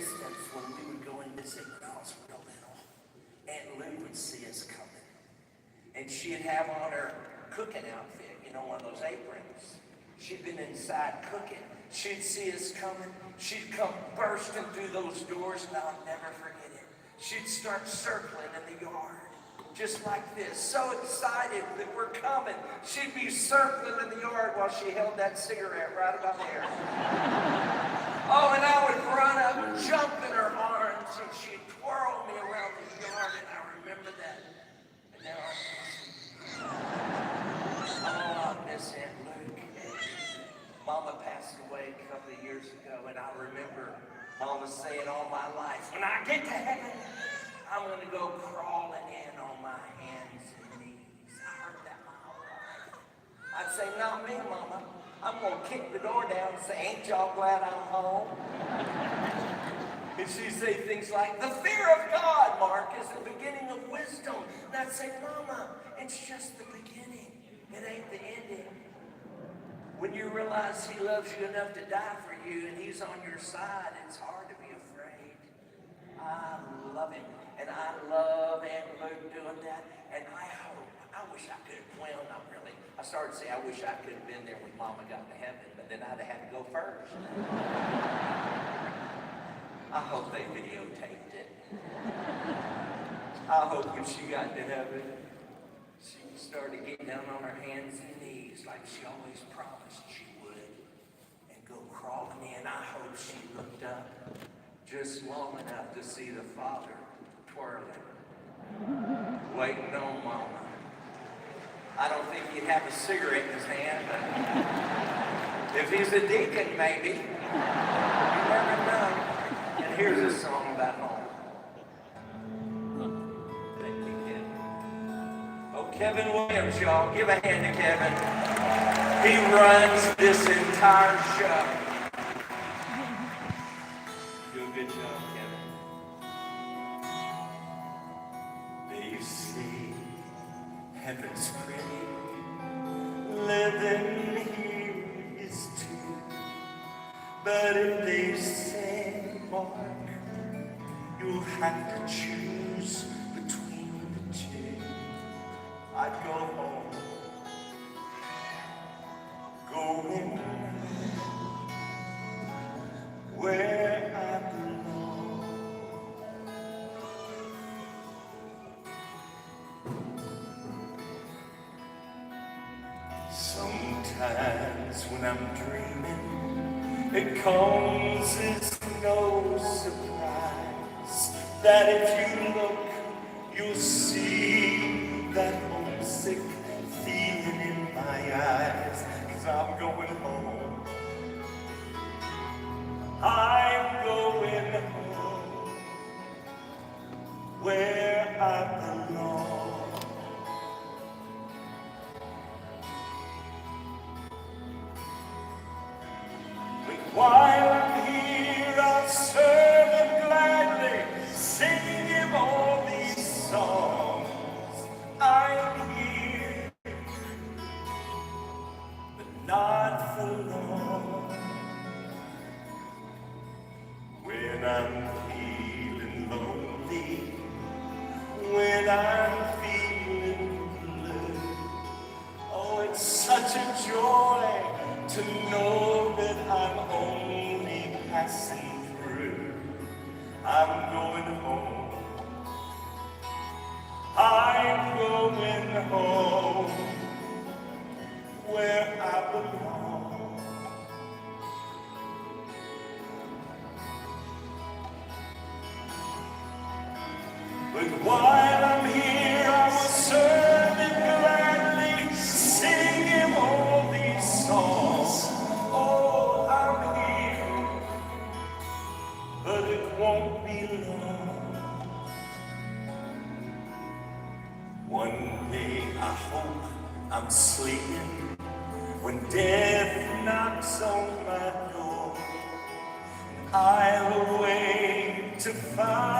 instance, when we would go and visit when I was real little, Aunt Lou would see us coming. And she'd have on her cooking outfit, you know, one of those aprons. She'd been inside cooking. She'd see us coming. She'd come bursting through those doors, and I'll never forget it. She'd start circling in the yard, just like this, so excited that we're coming. She'd be circling in the yard while she held that cigarette right about there. Oh, and I would run up and jump in her arms, and she'd twirl me around the yard, and I remember that. And now I miss Aunt Luke. Mama passed away a couple of years ago, and I remember Mama saying all my life, when I get to heaven, I'm going to go crawling in on my hands and knees. I heard that my whole life. I'd say, not me, Mama. I'm going to kick the door down and say, ain't y'all glad I'm home? And she'd say things like, the fear of God, Mark, is the beginning of wisdom. And I'd say, Mama, it's just the beginning. It ain't the ending. When you realize He loves you enough to die for you and He's on your side, it's hard to be afraid. I love Him. And I love Aunt Luke doing that. And I wish I could have, well, not really. I started to say, I wish I could have been there when Mama got to heaven, but then I'd have had to go first. I hope they videotaped it. I hope when she got to heaven, she started getting down on her hands and knees like she always promised she would and go crawling in. I hope she looked up just long enough to see the Father twirling, waiting on Mama. I don't think he'd have a cigarette in his hand, but if he's a deacon, maybe. You never know. And here's a song about home. Thank you, Kevin. Oh, Kevin Williams, y'all. Give a hand to Kevin. He runs this entire show. Do a good job, Kevin. They say heaven's pretty. Living here is too. But if they say, Mark, you'll have to choose between the two, I'd go home, going where I belong. Sometimes when I'm dreaming, it comes as no surprise that if you look, you'll see that homesick feeling in my eyes. 'Cause I'm going home. I'm going home where I belong. While I'm here, I'll serve Him gladly, sing Him all these songs. I'm here, but not for long. When I'm feeling lonely, when I'm feeling blue, oh, it's such a joy to know that I'm only passing through. I'm going home. I'm going home where I belong. But while I'm here, I will serve Him gladly, sing Him all these songs. Oh, I'm here, but it won't be long. One day I hope I'm sleeping when death knocks on my door. I'll awake to find